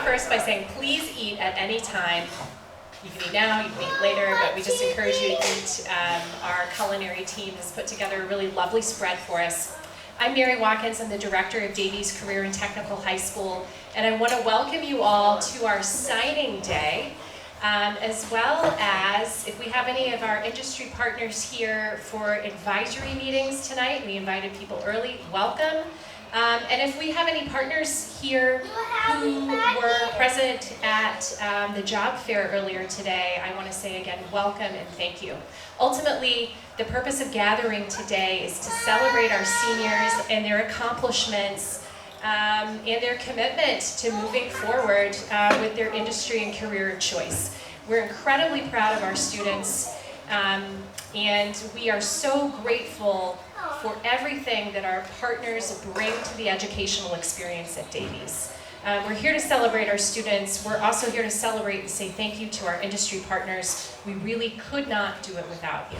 off first by saying please eat at any time. You can eat now, you can eat later, but we just encourage you to eat. Our culinary team has put together a really lovely spread for us. I'm Mary Watkins, I'm the director of Davies Career and Technical High School, and I want to welcome you all to our signing day, as well as if we have any of our industry partners here for advisory meetings tonight. We invited people early, welcome. And if we have any partners here who were present at the job fair earlier today, I want to say again, welcome and thank you. Ultimately, the purpose of gathering today is to celebrate our seniors and their accomplishments and their commitment to moving forward with their industry and career of choice. We're incredibly proud of our students, and we are so grateful for everything that our partners bring to the educational experience at Davies. We're here to celebrate our students. We're also here to celebrate and say thank you to our industry partners. We really could not do it without you.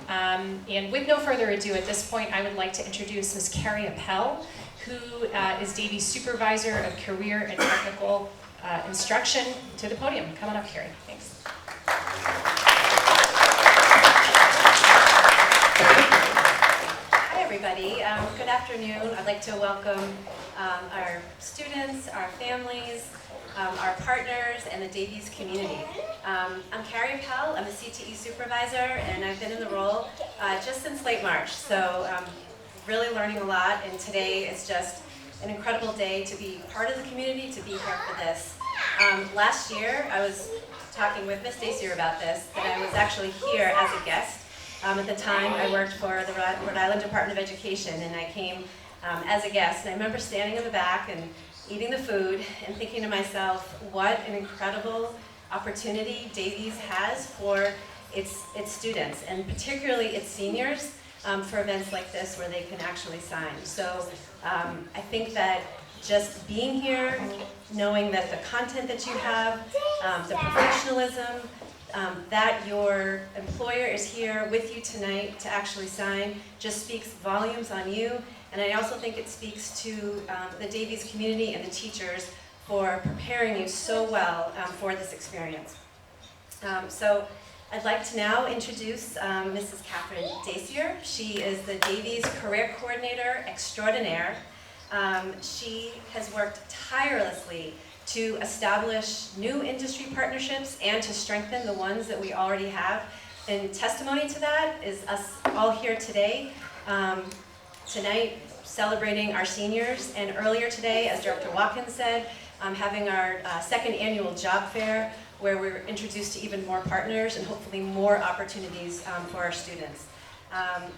And with no further ado, at this point, I would like to introduce Ms. Carrie Appel, who is Davies Supervisor of Career and Technical Instruction, to the podium. Come on up, Carrie. Thanks. Hi, everybody. Good afternoon. I'd like to welcome our students, our families, our partners, and the Davies community. I'm Carrie Appel. I'm a CTE supervisor, and I've been in the role just since late March. So really learning a lot, and today is just an incredible day to be part of the community, to be here for this. Last year, I was talking with Ms. Dacier about this, that I was actually here as a guest. At the time, I worked for the Rhode Island Department of Education, and I came as a guest. And I remember standing in the back and eating the food and thinking to myself, what an incredible opportunity Davies has for its students, and particularly its seniors, for events like this where they can actually sign. So I think that just being here, knowing that the content that you have, the professionalism, that your employer is here with you tonight to actually sign just speaks volumes on you. And I also think it speaks to the Davies community and the teachers for preparing you so well for this experience. So I'd like to now introduce Mrs. Catherine Dacier. She is the Davies Career Coordinator Extraordinaire. She has worked tirelessly to establish new industry partnerships and to strengthen the ones that we already have. And testimony to that is us all here today, tonight celebrating our seniors, and earlier today, as Director Watkins said, having our second annual job fair where we're introduced to even more partners and hopefully more opportunities for our students.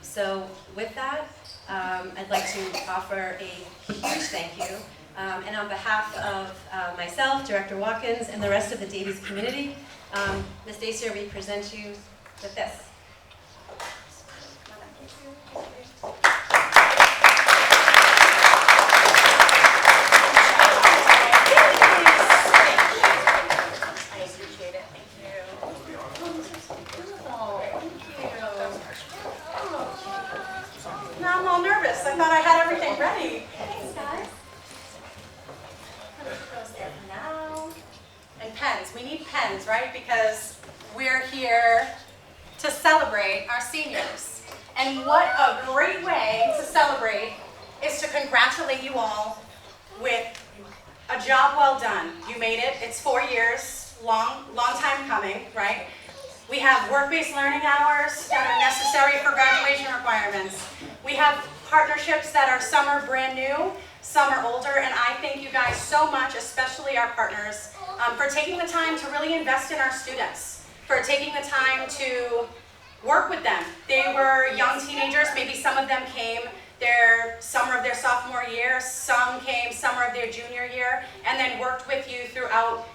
So with that, I'd like to offer a huge thank you. And on behalf of myself, Director Watkins, and the rest of the Davies community, Ms. Dacier, we present you with this. I appreciate it. Thank you. Oh, thank you. Now I'm all nervous. I thought I had everything ready. Thanks, guys. Now. And pens. We need pens, right? Because we're here to celebrate our seniors. And what a great way to celebrate is to congratulate you all with a job well done. You made it. It's 4 years, long time coming, right? We have work-based learning hours that are necessary for graduation requirements. We have partnerships that are some are brand new, some are older, and I thank you guys so much, especially our partners, for taking the time to really invest in our students, for taking the time to work with them. They were young teenagers, maybe some of them came their summer of their sophomore year, some came summer of their junior year, and then worked with you throughout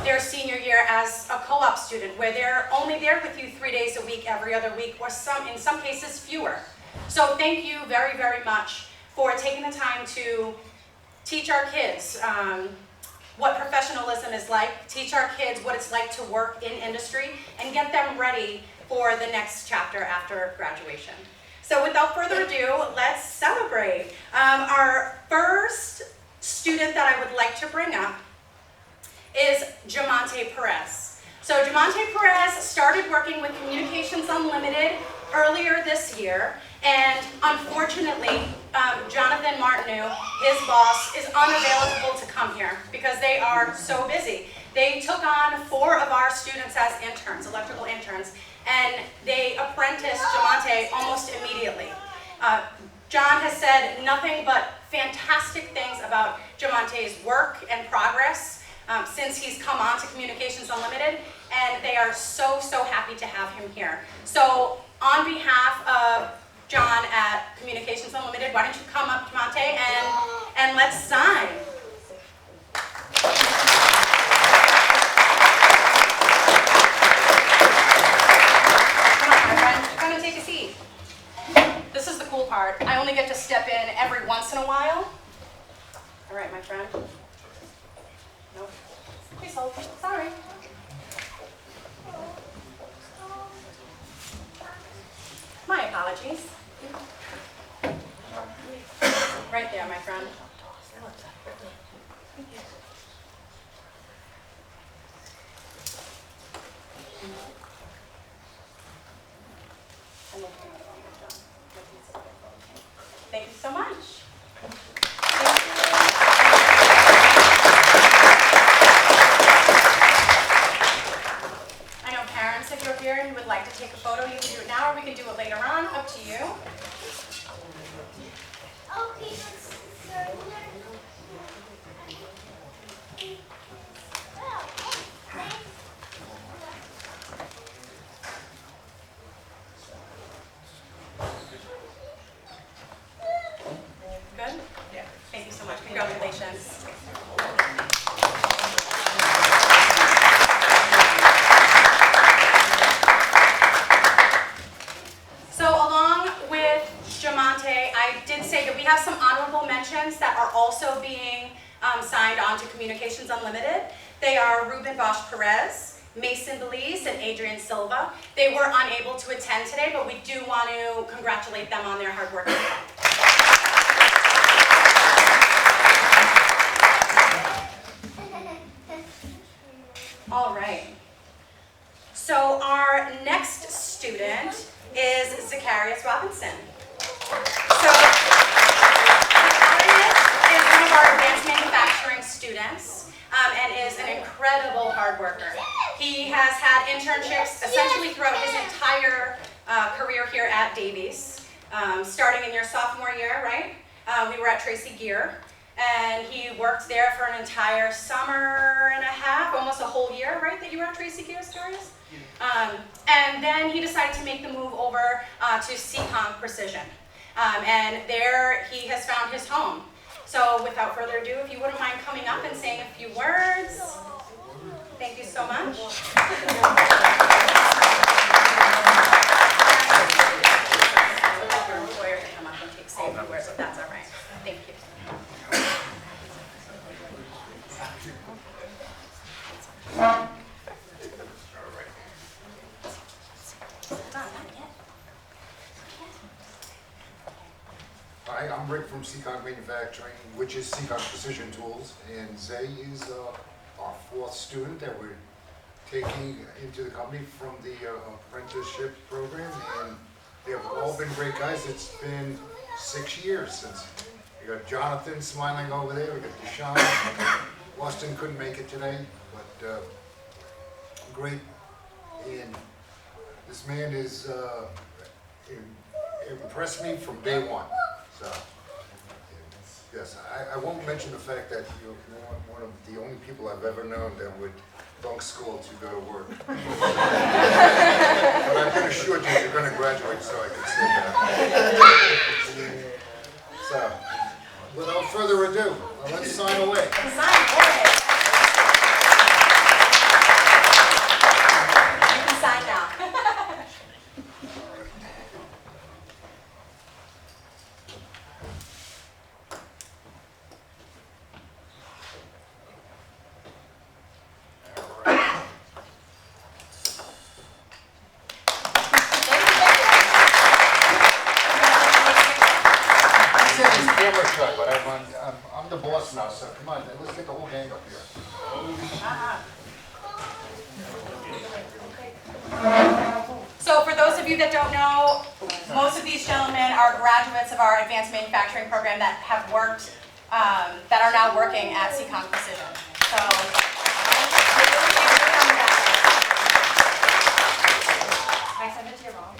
their senior year as a co-op student, where they're only there with you 3 days a week, every other week, or in some cases fewer. So thank you very, very much for taking the time to teach our kids what professionalism is like, teach our kids what it's like to work in industry, and get them ready for the next chapter after graduation. So without further ado, let's celebrate. Our first student that I would like to bring up Communications Unlimited earlier this year, and unfortunately, Jonathan Martineau, his boss, is unavailable to come here because they are so busy. They took on 4 of our students as interns, electrical interns, and they apprenticed Jamonte almost immediately. John has said nothing but fantastic things about Jamonte's work and progress since he's come on to Communications Unlimited, and they are so, so happy to have him here. So on behalf of John at Communications Unlimited, why don't you come up, Jamonte, and let's sign. Come on, my friend, come and take a seat. This is the cool part. I only get to step in every once in a while. All right, my friend. Nope. Please hold. Sorry. My apologies. Right there, my friend. Thank you so much. I know parents, if you're here and you would like to take a photo, you can do it now or we can do it later on, up to you. Good? Yeah. Thank you so much. Congratulations. So along with Jamonte, I did say that we have some honorable mentions that are also being signed on to Communications Unlimited. They are Ruben Bosch Perez, Mason Belize, and Adrian Silva. They were unable to attend today, but we do want to congratulate them on their hard work as well. All right. So our next student is Zacharias Robinson. So Zacharias is one of our advanced manufacturing students and is an incredible hard worker. He has had internships essentially throughout his entire career here at Davies, starting in your sophomore year, right? We were at Tracy Gear. And he worked there for an entire summer and a half, almost a whole year, right, that you were at Tracy Gear, Stars? And then he decided to make the move over to Seacom Precision. And there he has found his home. So without further ado, if you wouldn't mind coming up and saying a few words. Thank you so much. Your employer to come up and say a few words, if that's all right. Thank you. Hi, I'm Rick from Seacom Manufacturing, which is Seacom Precision Tools, and Zay is our 4th student that we're taking into the company from the apprenticeship program, and they have all been great guys. It's been 6 years since. We got Jonathan smiling over there, we got Deshaun. Austin couldn't make it today, but great. And this man is impressed me from day one. So, yes, I won't mention the fact that you're one of the only people I've ever known that would bunk school to go to work. But I've been assured you you're going to graduate, so I can say that. So, without further ado, let's sign away. Sign away. You can sign now. But I'm the boss now, so come on, let's get the whole gang up here. So of you that don't know, most of these gentlemen are graduates of our advanced manufacturing program that have worked, that are now working at Seacon Precision. So, I sent it to your mom.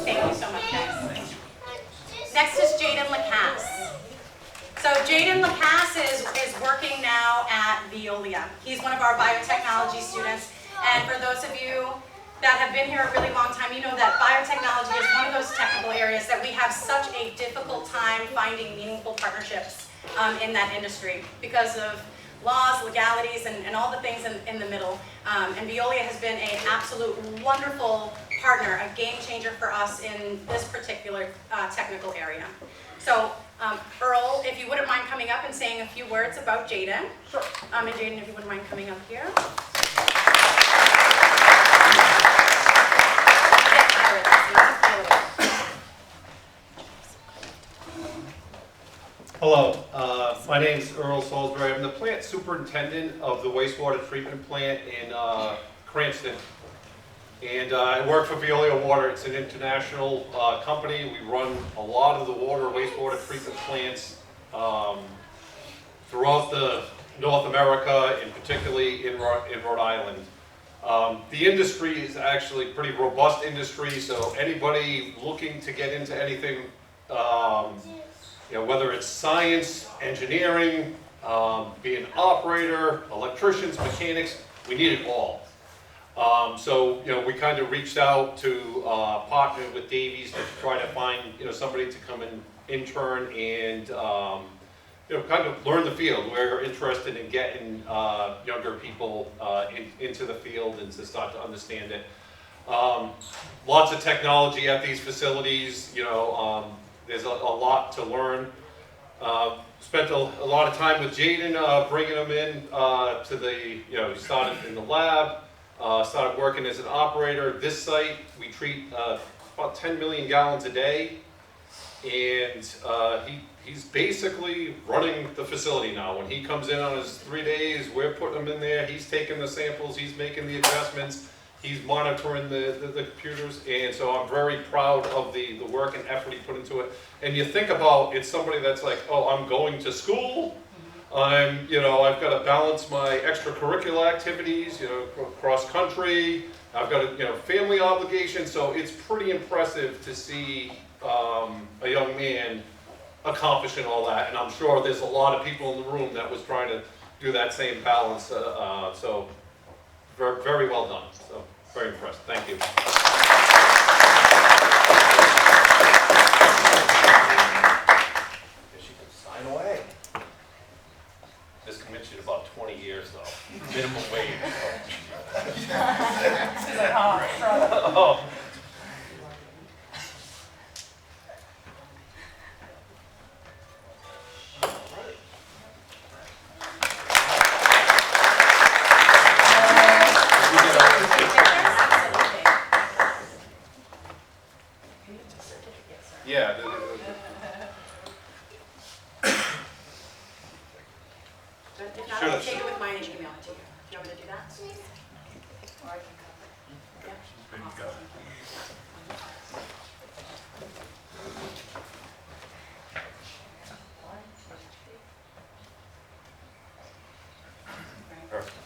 Thank you so much, guys. Next is Jaden Lacasse. So Jaden Lacasse is working now at Veolia. He's one of our biotechnology students. And for those of you that have been here a really long time, you know that biotechnology is one of those technical areas that we have such a difficult time finding meaningful partnerships in that industry because of laws, legalities, and all the things in the middle. And Veolia has been an absolute wonderful partner, a game changer for us in this particular technical area. So Earl, if you wouldn't mind coming up and saying a few words about Jaden. Sure. And Jaden, if you wouldn't mind coming up here. Hello, my name is Earl Salisbury. I'm the plant superintendent of the wastewater treatment plant in Cranston. And I work for Veolia Water. It's an international company. We run a lot of the wastewater treatment plants throughout the North America, and particularly in Rhode Island. The industry is actually a pretty robust industry, so anybody looking to get into anything, whether it's science, engineering, being an operator, electricians, mechanics, we need it all. So we kind of reached out to partner with Davies to try to find somebody to come and intern and kind of learn the field. We're interested in getting younger people into the field and to start to understand it. Lots of technology at these facilities. There's a lot to learn. Spent a lot of time with Jaden, bringing him in to the, he started in the lab. Started working as an operator. This site, we treat about 10 million gallons a day, and he's basically running the facility now. When he comes in on his 3 days, we're putting him in there. He's taking the samples, he's making the adjustments, he's monitoring the computers, and so I'm very proud of the work and effort he put into it. And you think about, it's somebody that's like, oh, I'm going to school, I've got to balance my extracurricular activities, cross country. I've got a family obligation, so it's pretty impressive to see a young man accomplishing all that. And I'm sure there's a lot of people in the room that was trying to do that same balance. So very, very well done. So very impressed. Thank you. Sign away. This commits you to about 20 years, though. Minimum wage. She's like, oh. Yeah. If not, I'll take it with mine and email it to you. Do you want me to do that? Or I can copy. Yeah. Awesome. Perfect.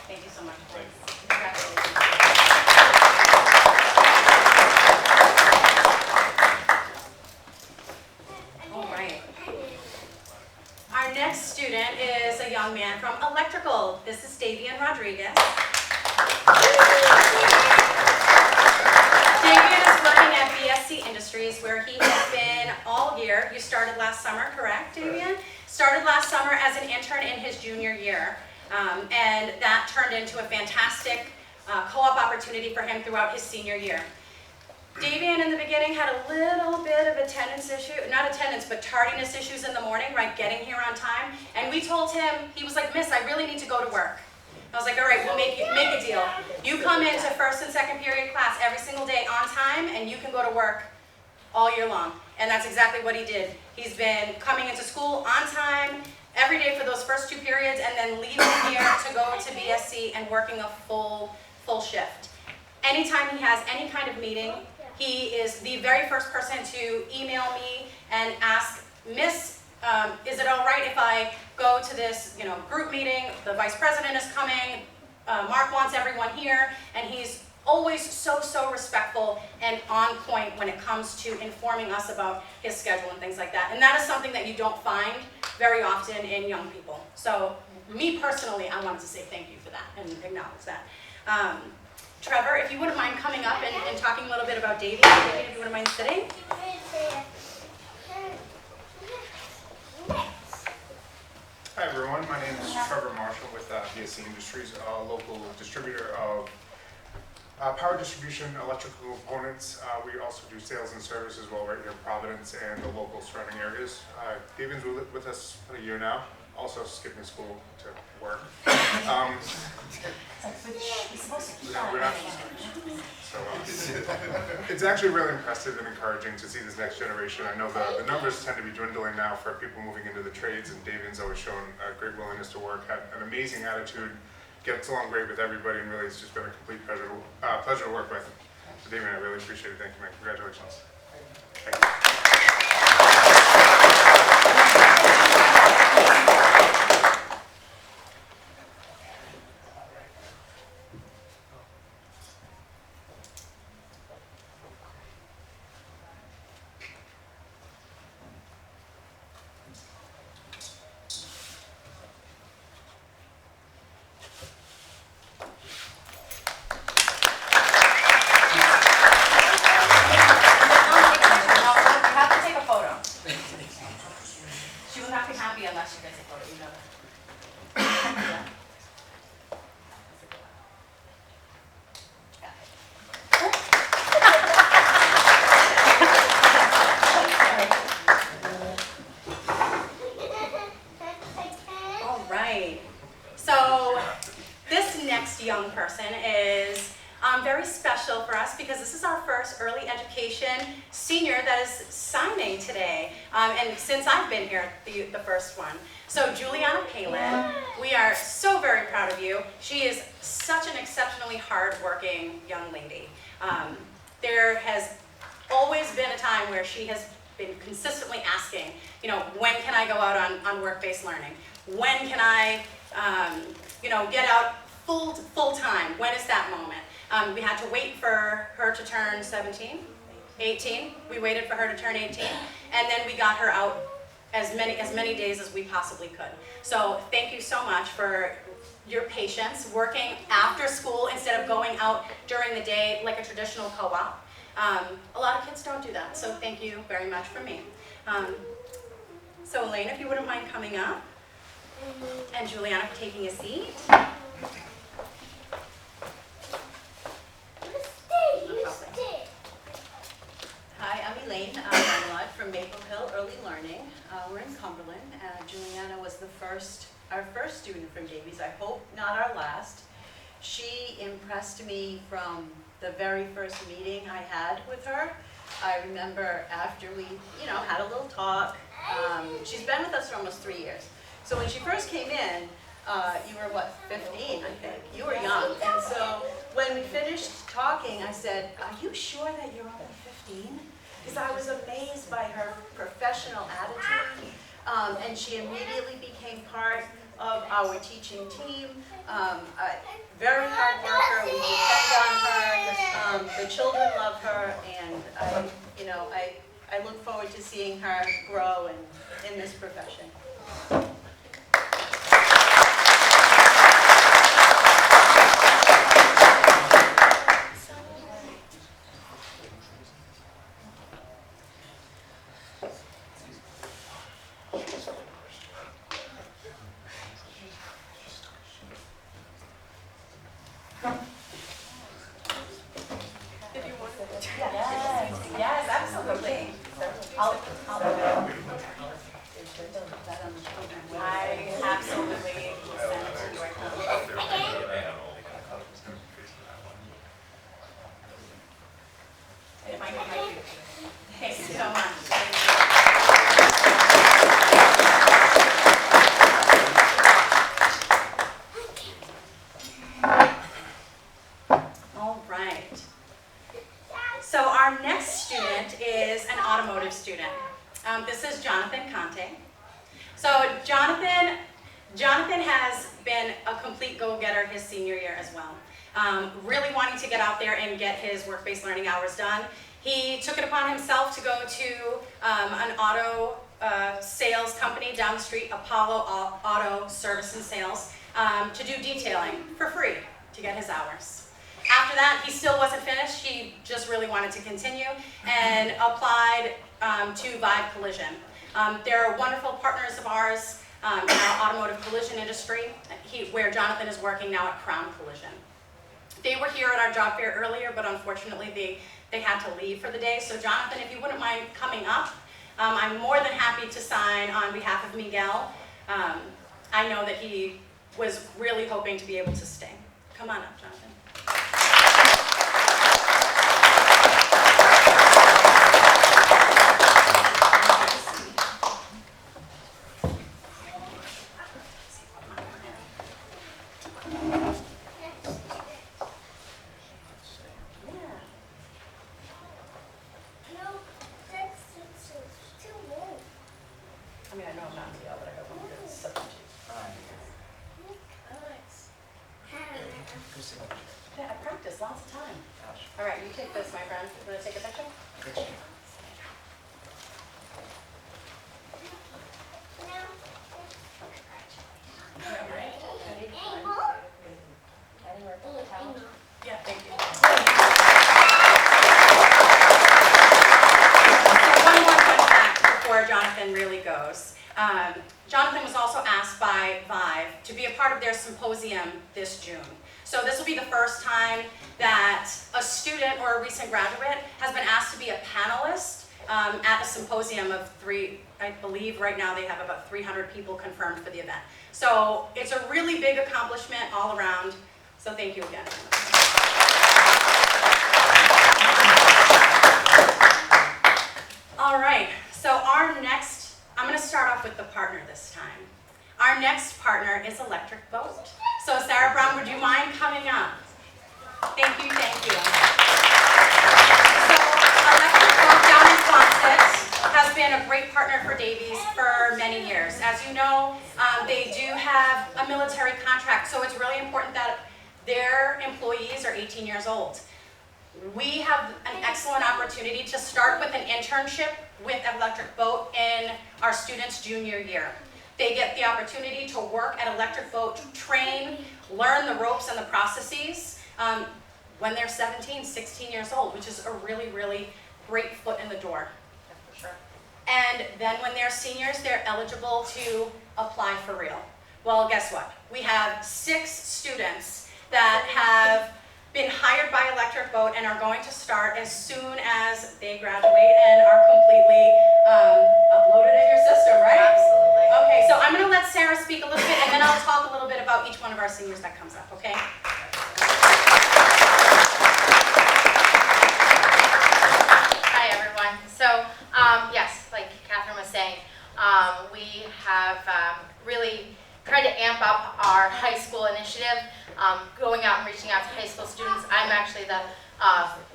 Thank you so much. Thanks. Congratulations. All right. Our next student is a young man from electrical. This is Davies Rodriguez. Davies is working at BSC Industries, where he has been all year. You started last summer, correct, Davies? Started last summer as an intern in his junior year. And that turned into a fantastic co-op opportunity for him throughout his senior year. Davies in the beginning had a little bit of attendance issue, not attendance, but tardiness issues in the morning, right, getting here on time. And we told him, he was like, Miss, I really need to go to work. I was like, all right, we'll make a deal. You come into first and second period class every single day on time, and you can go to work all year long. And that's exactly what he did. He's been coming into school on time, every day for those first 2 periods, and then leaving here to go to BSC and working a full shift. Anytime he has any kind of meeting, he is the very first person to email me and ask, Miss, is it all right if I go to this, group meeting? The vice president is coming. Mark wants everyone here, and he's always so respectful and on point when it comes to informing us about his schedule and things like that. And that is something that you don't find very often in young people. So me personally, I wanted to say thank you for that and acknowledge that. Trevor, if you wouldn't mind coming up and talking a little bit about Davies, if you wouldn't mind sitting. Hi everyone, my name is Trevor Marshall with BSC Industries, a local distributor of power distribution, electrical components. We also do sales and service as well right here in Providence and the local surrounding areas. Davies was with us for a year now, also skipping school to work. It's actually really impressive and encouraging to see this next generation. I know the numbers tend to be dwindling now for people moving into the trades, and Davies always shown a great willingness to work, had an amazing attitude, gets along great with everybody, and really it's just been a complete pleasure to work with. So Damien, I really appreciate it. Thank you, man. Congratulations. Thank you. Young person is very special for us because this is our first early education senior that is signing today, and since I've been here, the first one. So Juliana Palin, we are so very proud of you. She is such an exceptionally hard-working young lady. There has always been a time where she has been consistently asking, when can I go out on work-based learning? When can I, get out full time? When is that moment? We had to wait for her to turn 18. We waited for her to turn 18, and then we got her out as many days as we possibly could. So thank you so much for your patience, working after school instead of going out during the day like a traditional co-op. A lot of kids don't do that, so thank you very much from me. So Elaine, if you wouldn't mind coming up, and Juliana taking a seat. Hi, I'm Elaine Runlod from Maple Hill Early Learning. We're in Cumberland. Juliana was our first student from Davies. I hope not our last. She impressed me from the very first meeting I had with her. I remember after we, had a little talk. She's been with us for almost 3 years. So when she first came in, you were what, 15, I think. You were young. And so when we finished talking, I said, "Are you sure that you're only 15? Because I was amazed by her professional attitude. And she immediately became part of our teaching team. Very hard worker. We depend on her. The children love her, and I look forward to seeing her grow in this profession." Yes, absolutely. I absolutely will send it to your Thank you so much. automotive student. This is Jonathan Conte. So Jonathan has been a complete go-getter his senior year as well. Really wanting to get out there and get his work-based learning hours done. He took it upon himself to go to an auto sales company down the street, Apollo Auto Service and Sales, to do detailing for free to get his hours. After that, he still wasn't finished. He just really wanted to continue and applied to Vibe Collision. They're wonderful partners of ours in our automotive collision industry, where Jonathan is working now at Crown Collision. They were here at our job fair earlier, but unfortunately they had to leave for the day. So Jonathan, if you wouldn't mind coming up, I'm more than happy to sign on behalf of Miguel. I know that he was really hoping to be able to stay. Come on up, Jonathan. Yeah, I practiced lots of time. All right, you take this, my friend. You want to take a picture? Yeah, thank you. So one more fun fact before Jonathan really goes. Jonathan was also asked by Vive to be a part of their symposium this June. So this will be the first time that a student or a recent graduate has been asked to be a panelist at a symposium of I believe right now they have about 300 people confirmed for the event. So it's a really big accomplishment all around. So thank you again. All right, so I'm going to start off with the partner this time. Our next partner is Electric Boat. So Sarah Brown, would you mind coming up? Thank you, thank you. So Electric Boat down in Quonset has been a great partner for Davies for many years. As you know, they do have a military contract, so it's really important that their employees are 18 years old. We have an excellent opportunity to start with an internship with Electric Boat in our students' junior year. They get the opportunity to work at Electric Boat, train, learn the ropes and the processes when they're 17, 16 years old, which is a really, really great foot in the door. For sure. And then when they're seniors, they're eligible to apply for real. Well, guess what? We have 6 students that have been hired by Electric Boat and are going to start as soon as they graduate and are completely uploaded in your system, right? Absolutely. Okay, so I'm going to let Sarah speak a little bit, and then I'll talk a little bit about each one of our seniors that comes up, okay? Hi, everyone. So, yes, like Catherine was saying, we have really tried to amp up our high school initiative, going out and reaching out to high school students. I'm actually the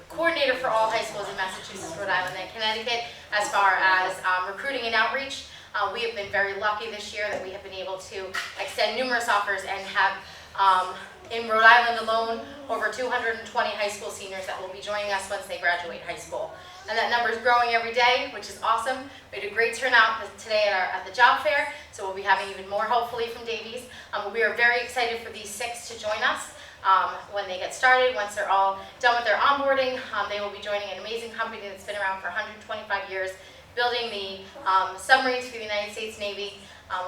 coordinator for all high schools in Massachusetts, Rhode Island, and Connecticut as far as recruiting and outreach. We have been very lucky this year that we have been able to extend numerous offers and have, in Rhode Island alone, over 220 high school seniors that will be joining us once they graduate high school. And that number is growing every day, which is awesome. We had a great turnout today at the job fair, so we'll be having even more hopefully from Davies. We are very excited for these 6 to join us when they get started. Once they're all done with their onboarding, they will be joining an amazing company that's been around for 125 years, building the submarines for the United States Navy.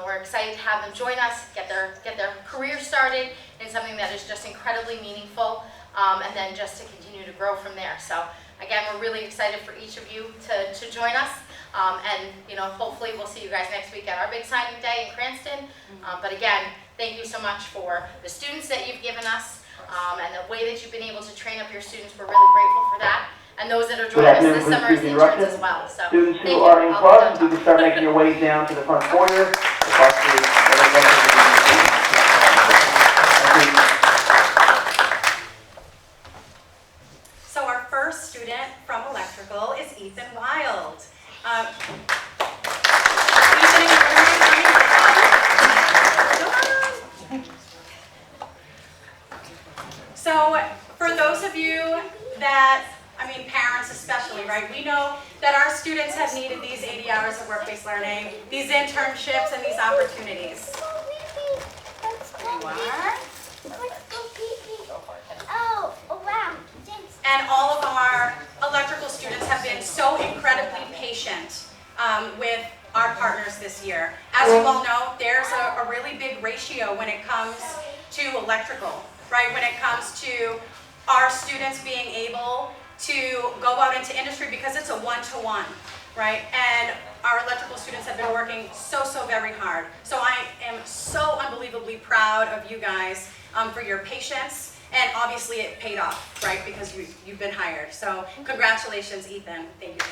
We're excited to have them join us, get their career started in something that is just incredibly meaningful, and then just to continue to grow from there. So again, we're really excited for each of you to join us, and hopefully we'll see you guys next week at our big signing day in Cranston. But again, thank you so much for the students that you've given us, and the way that you've been able to train up your students. We're really grateful for that. And those that are joining us this summer as interns as well. So, students who are in class, you can start making your way down to the front corner. So our first student from electrical is Ethan Wild. So for those of you that, parents especially, right? We know that our students have needed these 80 hours of work-based learning, these internships, and these opportunities. There you are. And all of our electrical students have been so incredibly patient with our partners this year. As you all know, there's a really big ratio when it comes to electrical, right? When it comes to our students being able to go out into industry, because it's a one-to-one, right? And our electrical students have been working so very hard. So I am so unbelievably proud of you guys for your patience, and obviously it paid off, right? Because you've been hired. So congratulations, Ethan. Thank you.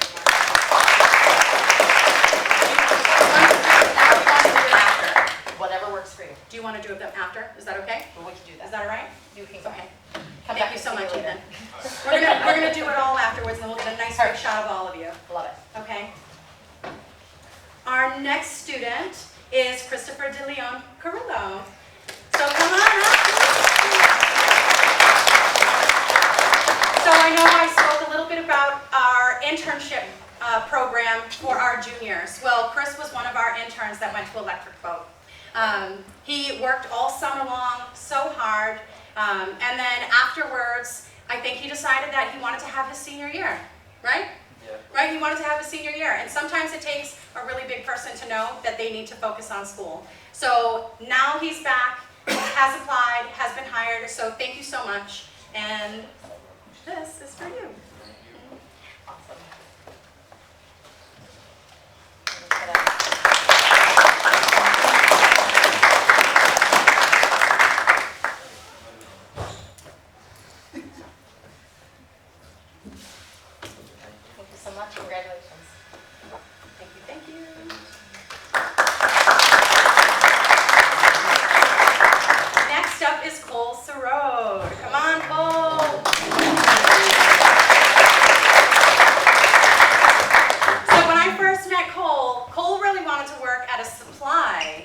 Whatever works for you. Do you want to do them after? Is that okay? Well, we can do that. Is that all right? You can go. Okay. Come Thank back you and so see much, later. Ethan. We're gonna do it all afterwards, and then we'll get a nice big shot of all of you. Love it. Okay. Our next student is Christopher De Leon Carrillo. So come on up. So I know I spoke a little bit about our internship program for our juniors. Well, Chris was one of our interns that went to Electric Boat. He worked all summer long, so hard, and then afterwards, I think he decided that he wanted to have his senior year, right? Yeah. Right, he wanted to have his senior year, and sometimes it takes a really big person to know that they need to focus on school. So now he's back, has applied, has been hired, so thank you so much, and this is for you. Awesome. Thank you so much. Congratulations. Thank you. Next up is Cole Sarode. Come on, Cole. So when I first met Cole, Cole really wanted to work at a supply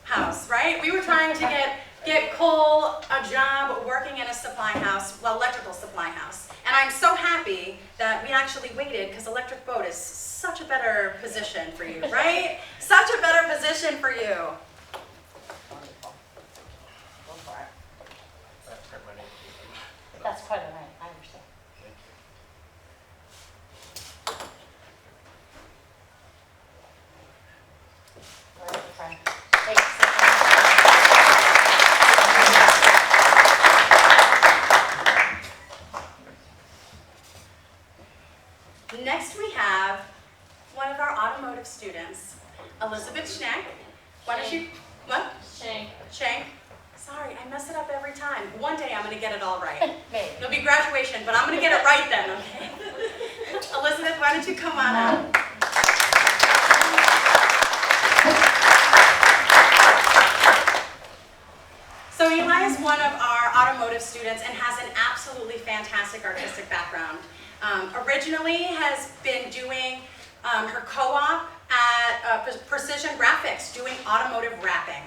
house, right? We were trying to get Cole a job working in a supply house, well, electrical supply house. And I'm so happy that we actually waited, because Electric Boat is such a better position for you, right? Such a better position for you. Wonderful. Go for it. That's quite all right. I understand. All right, friend. Thanks. Next we have one of our automotive students, Elizabeth Schneck. Why don't you, what? Shank. Sorry, I mess it up every time. One day I'm gonna get it all right. Maybe. It'll be graduation, but I'm gonna get it right then, okay? Elizabeth, why don't you come on up? So Eli is one of our automotive students and has an absolutely fantastic artistic background. Originally has been doing her co-op at Precision Graphics, doing automotive wrapping.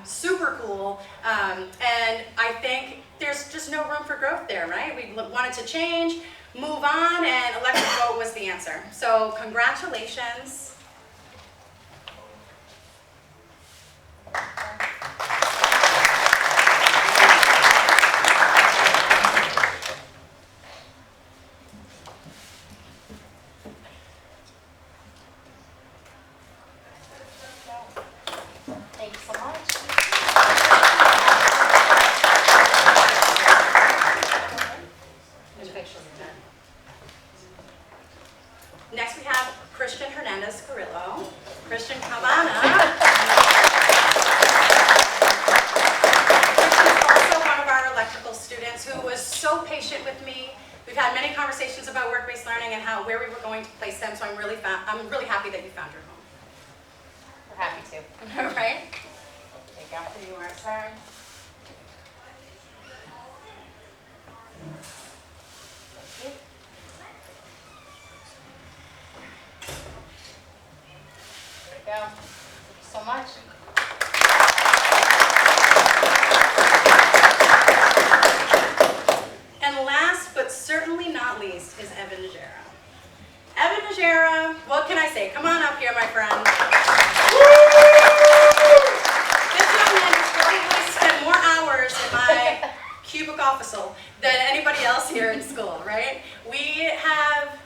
Super cool, and I think there's just no room for growth there, right? We wanted to change, move on, and Electric Boat was the answer. So congratulations. Thank you so much. There's pictures of that. Next we have Christian Hernandez Carrillo. Christian, come on up. Christian's also one of our electrical students who was so patient with me. We've had many conversations about work-based learning and where we were going to place them, so I'm really happy that you found your home. We're happy to. All right? Take after you, our turn. Thank you. least, is Evan Najera. Evan Najera, what can I say? Come on up here, my friend. This young man has probably spent more hours in my cubic office than anybody else here in school, right? We have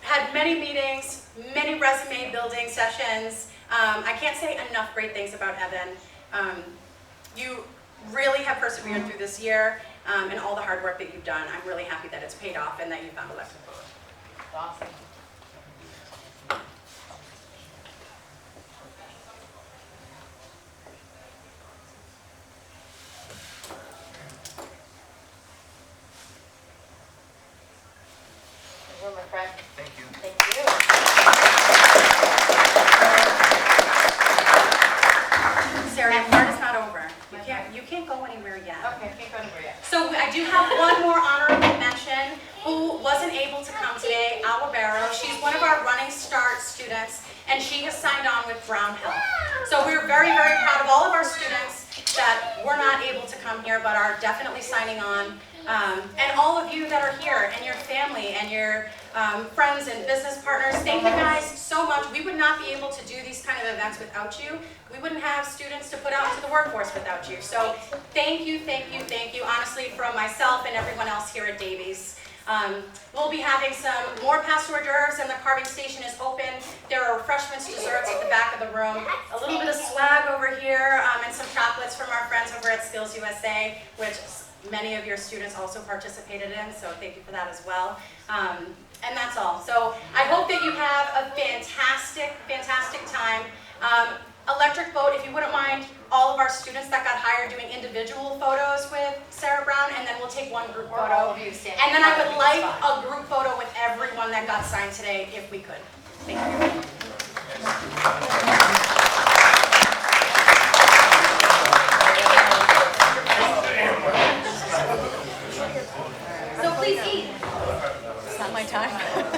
had many meetings, many resume building sessions. I can't say enough great things about Evan. You really have persevered through this year and all the hard work that you've done. I'm really happy that it's paid off and that you found electric boat. Awesome. Well, my friend. Thank you. Thank you. Sarah, your part is not over. You can't go anywhere yet. Okay, can't go anywhere yet. So I do have one more honorable mention who wasn't able to come today, Alwa Barrow. She's one of our Running Start students, and she has signed on with Brown Health. So we're very, very proud of all of our students that were not able to come here, but are definitely signing on. And all of you that are here, and your family, and your friends and business partners, thank you guys so much. We would not be able to do these kind of events without you. We wouldn't have students to put out into the workforce without you. So thank you, thank you, thank you, honestly, from myself and everyone else here at Davies. We'll be having some more past hors d'oeuvres, and the carving station is open. There are refreshments, desserts at the back of the room, a little bit of swag over here, and some chocolates from our friends over at Skills USA, which many of your students also participated in, so thank you for that as well. And that's all. So I hope that you have a fantastic, fantastic time. Electric Boat, if you wouldn't mind, all of our students that got hired doing individual photos with Sarah Brown, and then we'll take one group Or all photo. of you standing. And then I would like a group photo with everyone that got signed today, if we could. Thank you. So please eat. It's not my time.